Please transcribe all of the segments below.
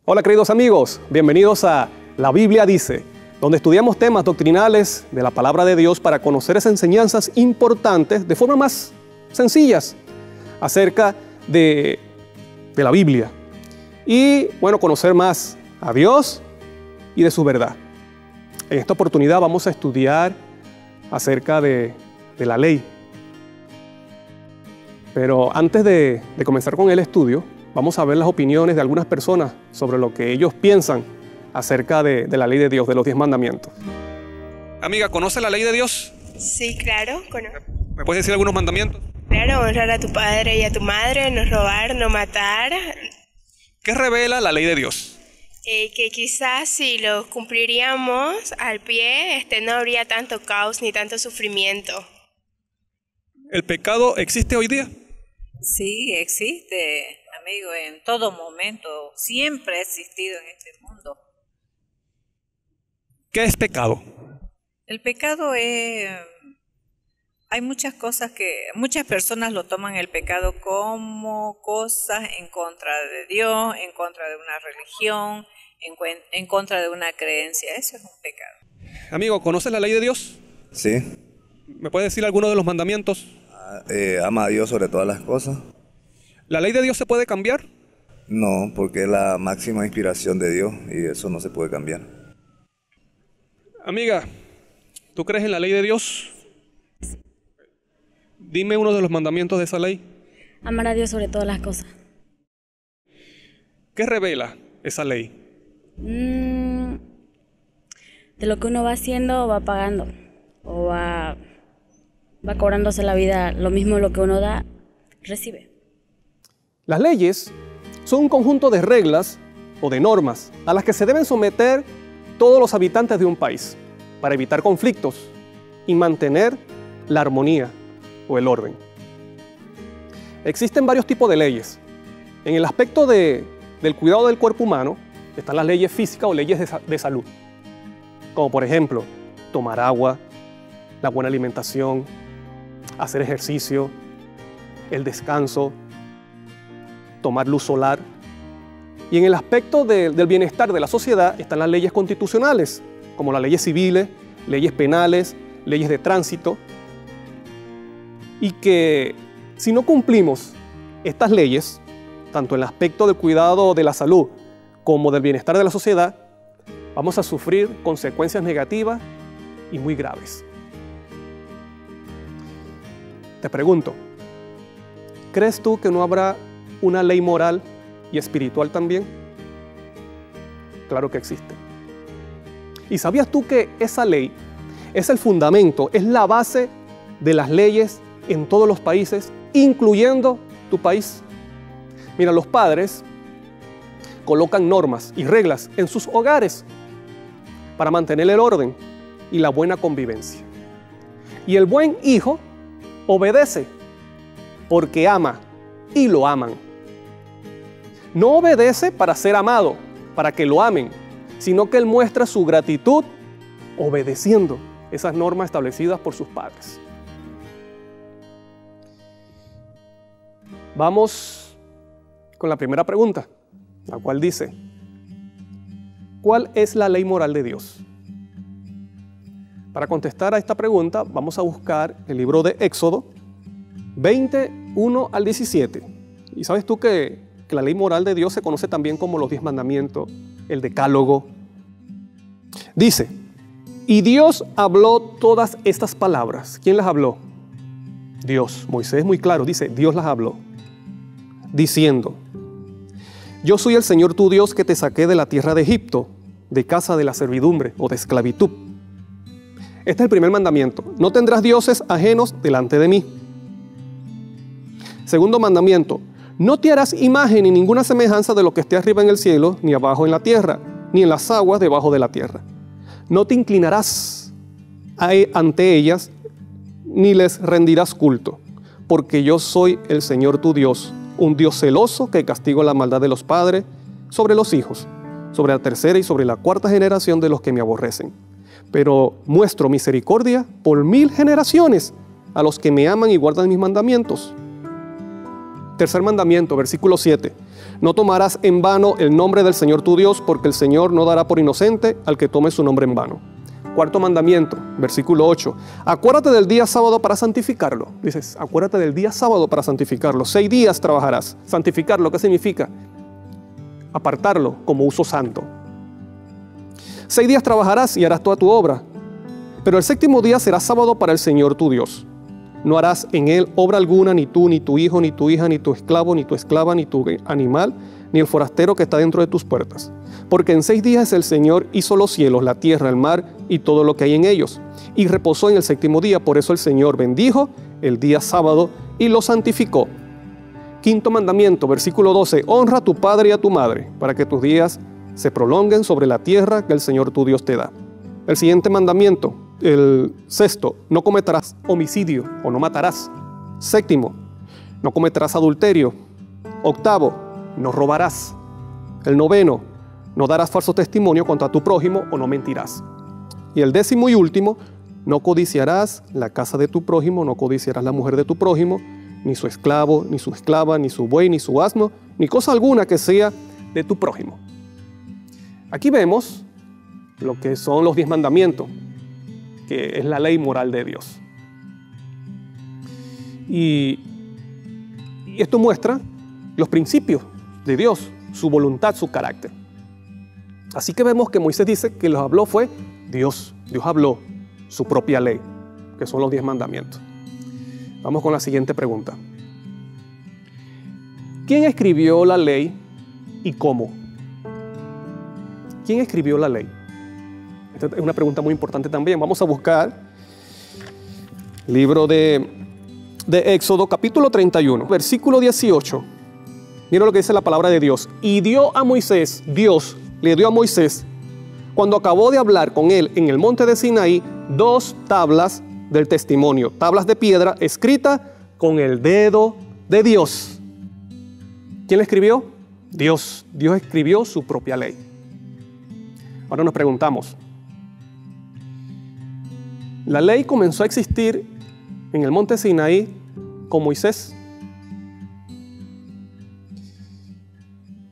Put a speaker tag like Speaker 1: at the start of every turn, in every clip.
Speaker 1: Hola queridos amigos, bienvenidos a La Biblia Dice, donde estudiamos temas doctrinales de la palabra de Dios para conocer esas enseñanzas importantes de forma más sencillas acerca de la Biblia. Y bueno, conocer más a Dios y de su verdad. En esta oportunidad vamos a estudiar acerca de la ley. Pero antes de comenzar con el estudio, vamos a ver las opiniones de algunas personas sobre lo que ellos piensan acerca de la ley de Dios, de los 10 mandamientos. Amiga, ¿conoce la ley de Dios?
Speaker 2: Sí, claro.
Speaker 1: ¿Me puedes decir algunos mandamientos?
Speaker 2: Claro, honrar a tu padre y a tu madre, no robar, no matar.
Speaker 1: ¿Qué revela la ley de Dios?
Speaker 2: Que quizás si lo cumpliríamos al pie, no habría tanto caos ni tanto sufrimiento.
Speaker 1: ¿El pecado existe hoy día?
Speaker 3: Sí, existe, amigo, en todo momento. Siempre ha existido en este mundo.
Speaker 1: ¿Qué es pecado?
Speaker 3: El pecado es... Hay muchas cosas que... Muchas personas lo toman el pecado como cosas en contra de Dios, en contra de una religión, en contra de una creencia. Eso es un pecado.
Speaker 1: Amigo, ¿conoces la ley de Dios?
Speaker 4: Sí.
Speaker 1: ¿Me puedes decir alguno de los mandamientos?
Speaker 4: Ama a Dios sobre todas las cosas.
Speaker 1: ¿La ley de Dios se puede cambiar?
Speaker 4: No, porque es la máxima inspiración de Dios y eso no se puede cambiar.
Speaker 1: Amiga, ¿tú crees en la ley de Dios? Dime uno de los mandamientos de esa ley.
Speaker 5: Amar a Dios sobre todas las cosas.
Speaker 1: ¿Qué revela esa ley?
Speaker 5: De lo que uno va haciendo, va pagando. O va cobrándose la vida, lo mismo lo que uno da, recibe.
Speaker 1: Las leyes son un conjunto de reglas o de normas a las que se deben someter todos los habitantes de un país para evitar conflictos y mantener la armonía o el orden. Existen varios tipos de leyes. En el aspecto del cuidado del cuerpo humano están las leyes físicas o leyes de salud, como por ejemplo tomar agua, la buena alimentación, hacer ejercicio, el descanso, tomar luz solar. Y en el aspecto del bienestar de la sociedad están las leyes constitucionales, como las leyes civiles, leyes penales, leyes de tránsito. Y que si no cumplimos estas leyes, tanto en el aspecto del cuidado de la salud como del bienestar de la sociedad, vamos a sufrir consecuencias negativas y muy graves. Te pregunto, ¿crees tú que no habrá una ley moral y espiritual también? Claro que existe. ¿Y sabías tú que esa ley es el fundamento, es la base de las leyes en todos los países, incluyendo tu país? Mira, los padres colocan normas y reglas en sus hogares para mantener el orden y la buena convivencia. Y el buen hijo obedece porque ama y lo aman. No obedece para ser amado, para que lo amen, sino que él muestra su gratitud obedeciendo esas normas establecidas por sus padres. Vamos con la primera pregunta, la cual dice: ¿cuál es la ley moral de Dios? Para contestar a esta pregunta, vamos a buscar el libro de Éxodo 21 al 17. Y sabes tú que la ley moral de Dios se conoce también como los 10 mandamientos, el decálogo. Dice: y Dios habló todas estas palabras. ¿Quién las habló? Dios. Moisés, muy claro, dice, Dios las habló, diciendo: yo soy el Señor tu Dios que te saqué de la tierra de Egipto, de casa de la servidumbre o de esclavitud. Este es el primer mandamiento: no tendrás dioses ajenos delante de mí. Segundo mandamiento: no te harás imagen ni ninguna semejanza de lo que esté arriba en el cielo, ni abajo en la tierra, ni en las aguas debajo de la tierra. No te inclinarás ante ellas, ni les rendirás culto, porque yo soy el Señor tu Dios, un Dios celoso que castigo la maldad de los padres sobre los hijos, sobre la tercera y sobre la cuarta generación de los que me aborrecen. Pero muestro misericordia por 1000 generaciones a los que me aman y guardan mis mandamientos. Tercer mandamiento, versículo 7. No tomarás en vano el nombre del Señor tu Dios, porque el Señor no dará por inocente al que tome su nombre en vano. Cuarto mandamiento, versículo 8. Acuérdate del día sábado para santificarlo. Dices, acuérdate del día sábado para santificarlo. 6 días trabajarás. Santificarlo, ¿qué significa? Apartarlo como uso santo. 6 días trabajarás y harás toda tu obra. Pero el 7º día será sábado para el Señor tu Dios. No harás en él obra alguna, ni tú, ni tu hijo, ni tu hija, ni tu esclavo, ni tu esclava, ni tu animal, ni el forastero que está dentro de tus puertas. Porque en 6 días el Señor hizo los cielos, la tierra, el mar y todo lo que hay en ellos. Y reposó en el 7º día. Por eso el Señor bendijo el día sábado y lo santificó. Quinto mandamiento, versículo 12. Honra a tu padre y a tu madre, para que tus días se prolonguen sobre la tierra que el Señor tu Dios te da. El siguiente mandamiento, el 6º, no cometerás homicidio o no matarás. 7º, no cometerás adulterio. 8º, no robarás. El 9º, no darás falso testimonio contra tu prójimo o no mentirás. Y el 10º y último, no codiciarás la casa de tu prójimo, no codiciarás la mujer de tu prójimo, ni su esclavo, ni su esclava, ni su buey, ni su asno, ni cosa alguna que sea de tu prójimo. Aquí vemos lo que son los 10 mandamientos, que es la ley moral de Dios. Y esto muestra los principios de Dios, su voluntad, su carácter. Así que vemos que Moisés dice que los habló fue Dios. Dios habló su propia ley, que son los 10 mandamientos. Vamos con la siguiente pregunta. ¿Quién escribió la ley y cómo? ¿Quién escribió la ley? Esta es una pregunta muy importante también. Vamos a buscar el libro de Éxodo, capítulo 31, versículo 18. Mira lo que dice la palabra de Dios. Y dio a Moisés, Dios le dio a Moisés, cuando acabó de hablar con él en el monte de Sinaí, 2 tablas del testimonio, tablas de piedra escritas con el dedo de Dios. ¿Quién la escribió? Dios. Dios escribió su propia ley. Ahora nos preguntamos, ¿la ley comenzó a existir en el monte Sinaí con Moisés?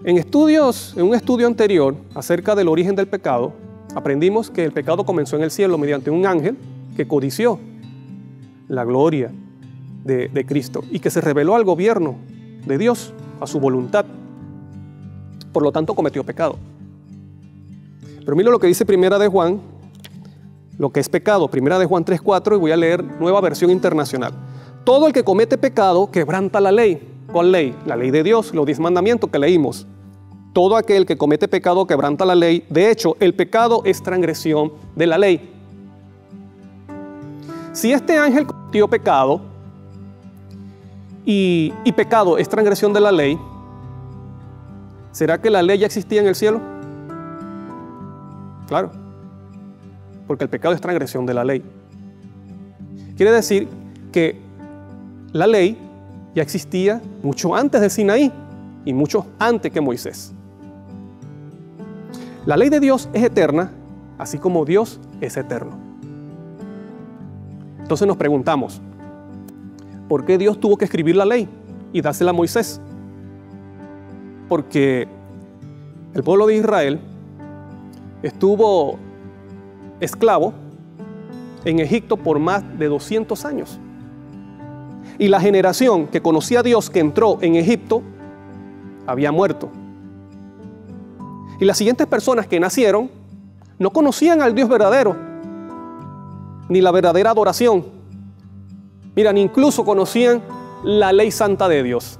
Speaker 1: En un estudio anterior acerca del origen del pecado, aprendimos que el pecado comenzó en el cielo mediante un ángel que codició la gloria de Cristo y que se rebeló al gobierno de Dios, a su voluntad. Por lo tanto, cometió pecado. Pero mira lo que dice Primera de Juan, lo que es pecado. Primera de Juan 3:4, y voy a leer Nueva Versión Internacional. Todo el que comete pecado quebranta la ley. ¿Cuál ley? La ley de Dios, los 10 mandamientos que leímos. Todo aquel que comete pecado quebranta la ley. De hecho, el pecado es transgresión de la ley. Si este ángel cometió pecado y pecado es transgresión de la ley, ¿será que la ley ya existía en el cielo? Claro, porque el pecado es transgresión de la ley. Quiere decir que la ley ya existía mucho antes de Sinaí y mucho antes que Moisés. La ley de Dios es eterna, así como Dios es eterno. Entonces nos preguntamos, ¿por qué Dios tuvo que escribir la ley y dársela a Moisés? Porque el pueblo de Israel estuvo esclavo en Egipto por más de 200 años. Y la generación que conocía a Dios que entró en Egipto había muerto. Y las siguientes personas que nacieron no conocían al Dios verdadero, ni la verdadera adoración. Miren, incluso conocían la ley santa de Dios.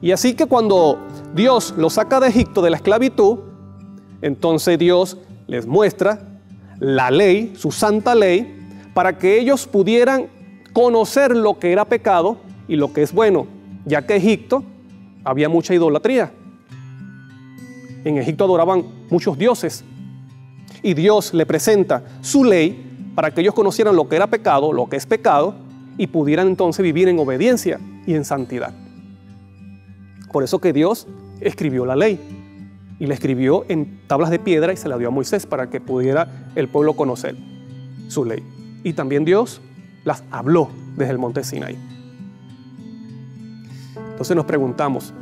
Speaker 1: Y así que cuando Dios los saca de Egipto, de la esclavitud, entonces Dios les muestra la ley, su santa ley, para que ellos pudieran conocer lo que era pecado y lo que es bueno, ya que en Egipto había mucha idolatría. En Egipto adoraban muchos dioses y Dios le presenta su ley para que ellos conocieran lo que era pecado, lo que es pecado, y pudieran entonces vivir en obediencia y en santidad. Por eso que Dios escribió la ley y la escribió en tablas de piedra y se la dio a Moisés para que pudiera el pueblo conocer su ley. Y también Dios las habló desde el monte Sinaí. Entonces nos preguntamos,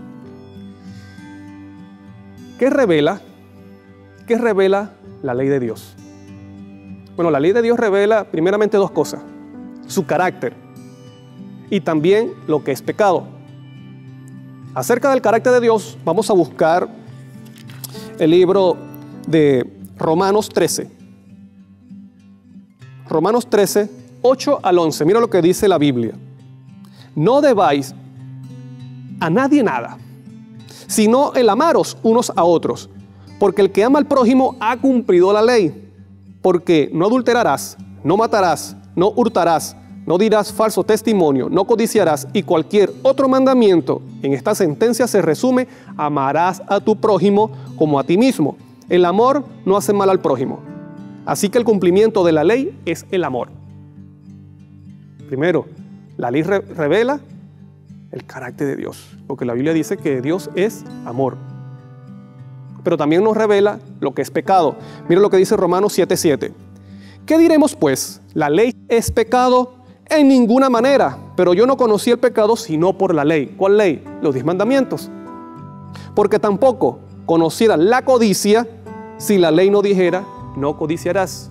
Speaker 1: ¿qué revela la ley de Dios? Bueno, la ley de Dios revela primeramente dos cosas: su carácter y también lo que es pecado. Acerca del carácter de Dios, vamos a buscar el libro de Romanos 13. Romanos 13, 8 al 11. Mira lo que dice la Biblia. No debáis a nadie nada, sino el amaros unos a otros, porque el que ama al prójimo ha cumplido la ley. Porque no adulterarás, no matarás, no hurtarás, no dirás falso testimonio, no codiciarás, y cualquier otro mandamiento en esta sentencia se resume: amarás a tu prójimo como a ti mismo. El amor no hace mal al prójimo. Así que el cumplimiento de la ley es el amor. Primero, la ley revela el carácter de Dios, porque la Biblia dice que Dios es amor. Pero también nos revela lo que es pecado. Mira lo que dice Romanos 7:7. ¿Qué diremos pues? ¿La ley es pecado? En ninguna manera. Pero yo no conocí el pecado sino por la ley. ¿Cuál ley? Los 10 mandamientos. Porque tampoco conociera la codicia si la ley no dijera: no codiciarás.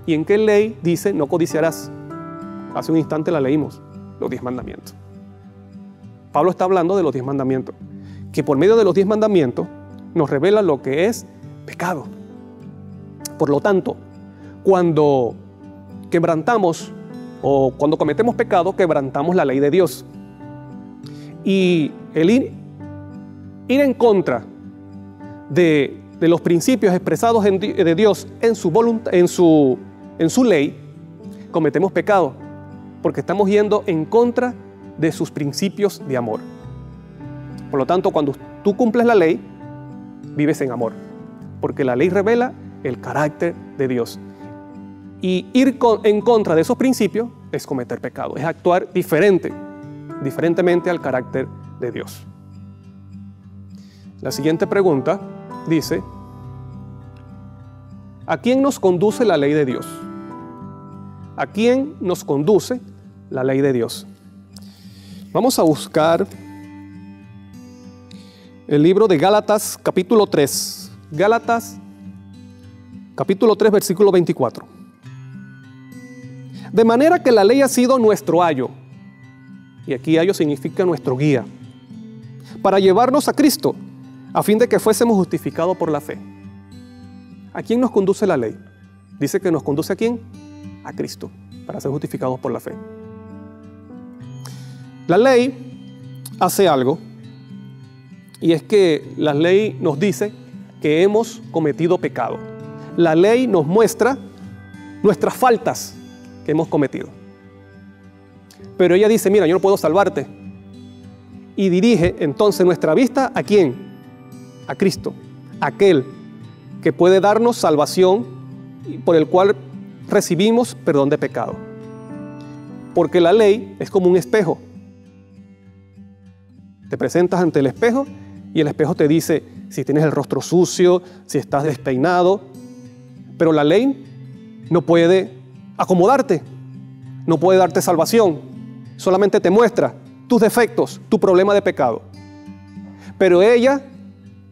Speaker 1: ¿Y en qué ley dice no codiciarás? Hace un instante la leímos, los 10 mandamientos. Pablo está hablando de los 10 mandamientos, que por medio de los 10 mandamientos nos revela lo que es pecado. Por lo tanto, cuando quebrantamos o cuando cometemos pecado, quebrantamos la ley de Dios. Y el ir en contra de los principios expresados de Dios en su voluntad, en su ley, cometemos pecado, porque estamos yendo en contra de sus principios de amor. Por lo tanto, cuando tú cumples la ley, vives en amor, porque la ley revela el carácter de Dios. Y ir en contra de esos principios es cometer pecado, es actuar diferentemente al carácter de Dios. La siguiente pregunta dice: ¿a quién nos conduce la ley de Dios? ¿A quién nos conduce la ley de Dios? Vamos a buscar el libro de Gálatas capítulo 3. Gálatas capítulo 3 versículo 24. De manera que la ley ha sido nuestro ayo, y aquí ayo significa nuestro guía, para llevarnos a Cristo, a fin de que fuésemos justificados por la fe. ¿A quién nos conduce la ley? Dice que nos conduce ¿a quién? A Cristo, para ser justificados por la fe. La ley hace algo, y es que la ley nos dice que hemos cometido pecado. La ley nos muestra nuestras faltas que hemos cometido. Pero ella dice: mira, yo no puedo salvarte. Y dirige entonces nuestra vista ¿a quién? A Cristo, aquel que puede darnos salvación y por el cual recibimos perdón de pecado. Porque la ley es como un espejo. Te presentas ante el espejo y el espejo te dice si tienes el rostro sucio, si estás despeinado. Pero la ley no puede acomodarte, no puede darte salvación. Solamente te muestra tus defectos, tu problema de pecado. Pero ella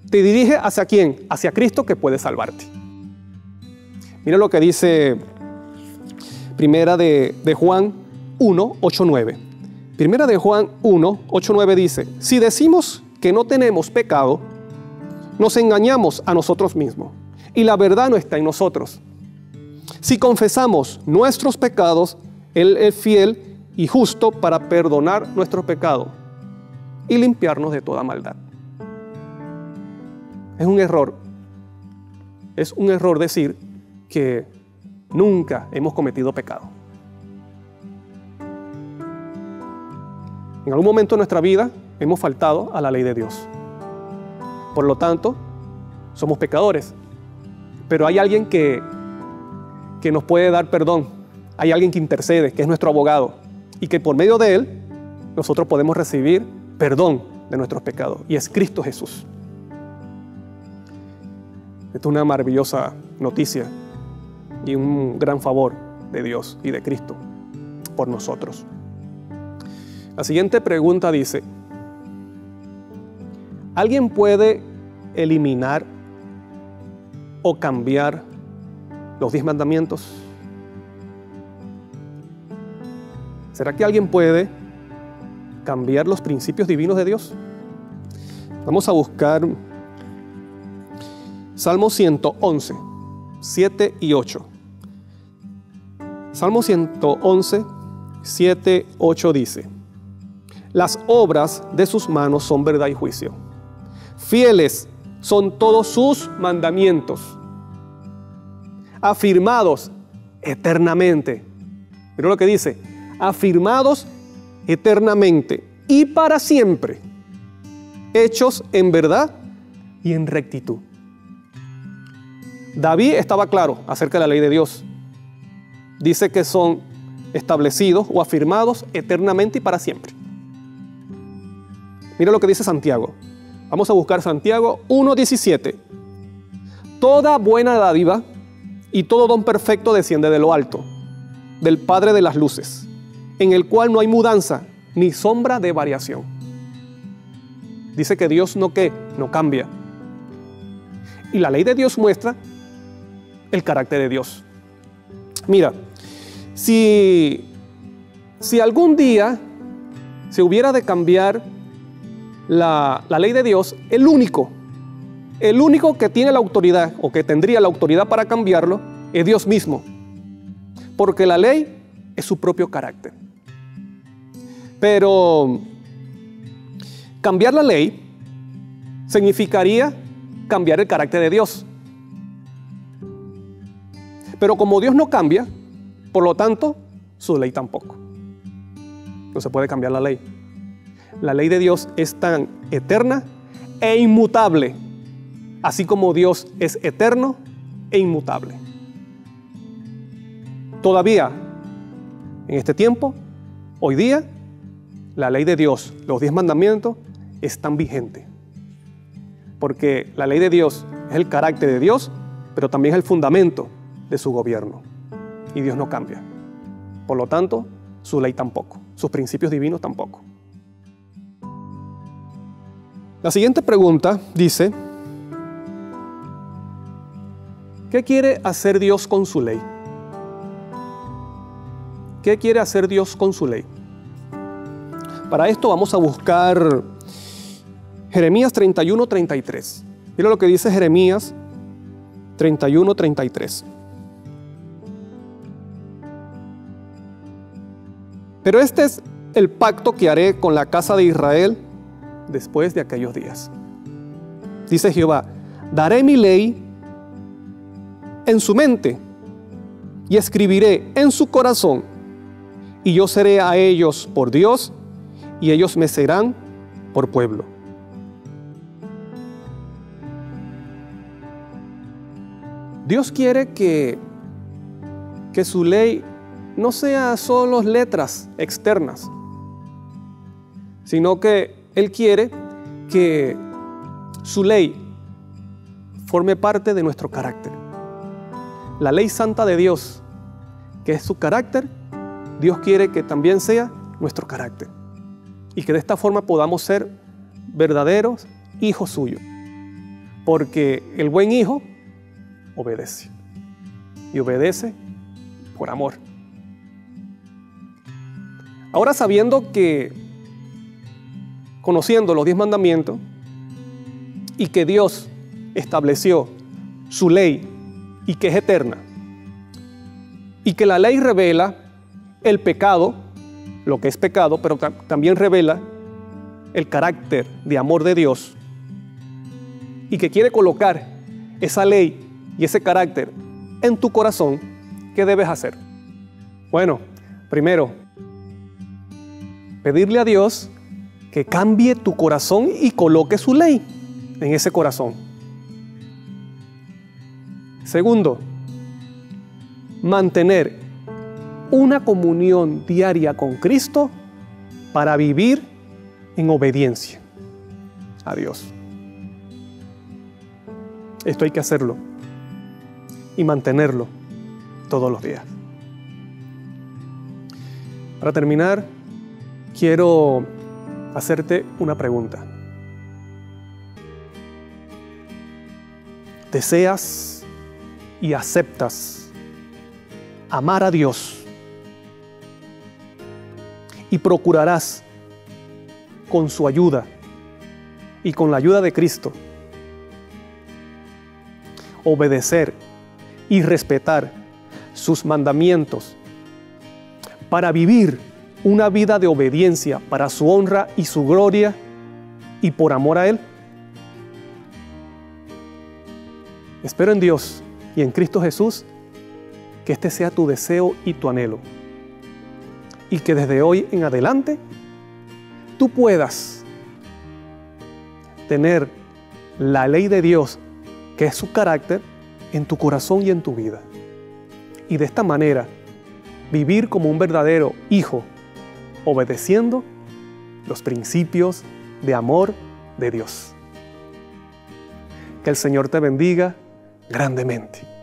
Speaker 1: te dirige ¿hacia quién? Hacia Cristo, que puede salvarte. Mira lo que dice Primera de Juan 1, 8, 9. Primera de Juan 1, 8, 9 dice: si decimos que no tenemos pecado, nos engañamos a nosotros mismos, y la verdad no está en nosotros. Si confesamos nuestros pecados, Él es fiel y justo para perdonar nuestros pecados y limpiarnos de toda maldad. Es un error decir que nunca hemos cometido pecado. En algún momento de nuestra vida hemos faltado a la ley de Dios. Por lo tanto, somos pecadores. Pero hay alguien que nos puede dar perdón. Hay alguien que intercede, que es nuestro abogado. Y que por medio de Él, nosotros podemos recibir perdón de nuestros pecados. Y es Cristo Jesús. Esta es una maravillosa noticia y un gran favor de Dios y de Cristo por nosotros. La siguiente pregunta dice: ¿Alguien puede eliminar o cambiar los 10 mandamientos? ¿Será que alguien puede cambiar los principios divinos de Dios? Vamos a buscar Salmo 111, 7 y 8. Salmo 111, 7, 8 dice: las obras de sus manos son verdad y juicio. Fieles son todos sus mandamientos, afirmados eternamente. Mira lo que dice: afirmados eternamente y para siempre, hechos en verdad y en rectitud. David estaba claro acerca de la ley de Dios. Dice que son establecidos o afirmados eternamente y para siempre. Mira lo que dice Santiago. Vamos a buscar Santiago 1:17. Toda buena dádiva y todo don perfecto desciende de lo alto, del Padre de las luces, en el cual no hay mudanza ni sombra de variación. Dice que Dios no cambia. Y la ley de Dios muestra el carácter de Dios. Mira, si algún día se hubiera de cambiar la ley de Dios, el único que tiene la autoridad o que tendría la autoridad para cambiarlo es Dios mismo, porque la ley es su propio carácter. Pero cambiar la ley significaría cambiar el carácter de Dios. Pero como Dios no cambia, por lo tanto, su ley tampoco. No se puede cambiar la ley. La ley de Dios es tan eterna e inmutable, así como Dios es eterno e inmutable. Todavía, en este tiempo, hoy día, la ley de Dios, los 10 mandamientos, están vigentes. Porque la ley de Dios es el carácter de Dios, pero también es el fundamento de su gobierno. Y Dios no cambia. Por lo tanto, su ley tampoco. Sus principios divinos tampoco. La siguiente pregunta dice: ¿qué quiere hacer Dios con su ley? ¿Qué quiere hacer Dios con su ley? Para esto vamos a buscar Jeremías 31:33. Mira lo que dice Jeremías 31:33. Pero este es el pacto que haré con la casa de Israel después de aquellos días. Dice Jehová: daré mi ley en su mente y escribiré en su corazón, y yo seré a ellos por Dios y ellos me serán por pueblo. Dios quiere que su ley no sea solo letras externas, sino que Él quiere que su ley forme parte de nuestro carácter. La ley santa de Dios, que es su carácter, Dios quiere que también sea nuestro carácter. Y que de esta forma podamos ser verdaderos hijos suyos. Porque el buen hijo obedece. Y obedece por amor. Ahora, sabiendo que, conociendo los 10 mandamientos, y que Dios estableció su ley y que es eterna, y que la ley revela el pecado, lo que es pecado, pero también revela el carácter de amor de Dios, y que quiere colocar esa ley y ese carácter en tu corazón, ¿qué debes hacer? Bueno, primero, pedirle a Dios que cambie tu corazón y coloque su ley en ese corazón. Segundo, mantener una comunión diaria con Cristo para vivir en obediencia a Dios. Esto hay que hacerlo y mantenerlo todos los días. Para terminar, quiero hacerte una pregunta. deseas y aceptas amar a Dios y procurarás con su ayuda y con la ayuda de Cristo obedecer y respetar sus mandamientos para vivir una vida de obediencia para su honra y su gloria y por amor a Él. Espero en Dios y en Cristo Jesús que este sea tu deseo y tu anhelo, y que desde hoy en adelante tú puedas tener la ley de Dios, que es su carácter, en tu corazón y en tu vida. Y de esta manera vivir como un verdadero hijo, obedeciendo los principios de amor de Dios. Que el Señor te bendiga grandemente.